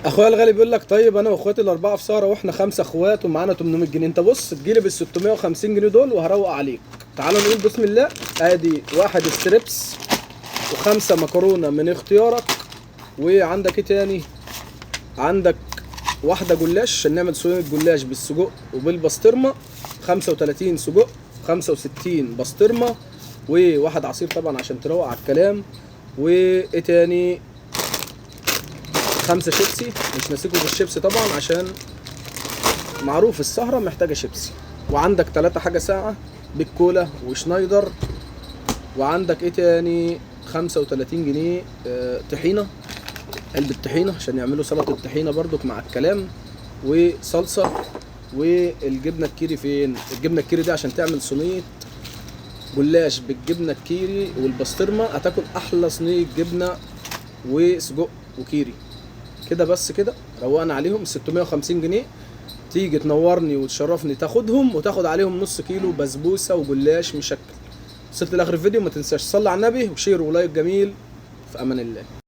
اخويا الغالي بيقول لك طيب انا واخواتي الاربعه في سهره واحنا خمسه اخوات ومعانا 800 جنيه. انت بص تجيلي بال 650 جنيه دول وهروق عليك. تعالوا نقول بسم الله. ادي واحد ستريبس وخمسه مكرونه من اختيارك. وعندك ايه تاني؟ عندك واحده جلاش عشان نعمل صينيه جلاش بالسجق وبالبسطرمه. 35 سجق، 65 بسطرمه، وواحد عصير طبعا عشان تروق على الكلام. وايه تاني؟ 5 شيبسي، مش ناسيكوا بالشيبسي طبعا عشان معروف السهرة محتاجة شيبسي. وعندك 3 حاجة ساعة بالكولا وشنايدر. وعندك ايه تاني؟ 35 جنيه طحينة، علبة طحينة عشان يعملوا سلطة طحينة برضك مع الكلام، وصلصة. والجبنة الكيري فين؟ الجبنة الكيري دي عشان تعمل صينية جلاش بالجبنة الكيري والبسطرمة هتاكل أحلى صينية جبنة وسجق وكيري كده. بس كده روقنا عليهم 650 جنيه. تيجي تنورني وتشرفني تاخدهم وتاخد عليهم نص كيلو بسبوسه وجلاش مشكل. وصلت لاخر الفيديو ما تنساش تصلي على النبي وشير ولايك جميل. في امان الله.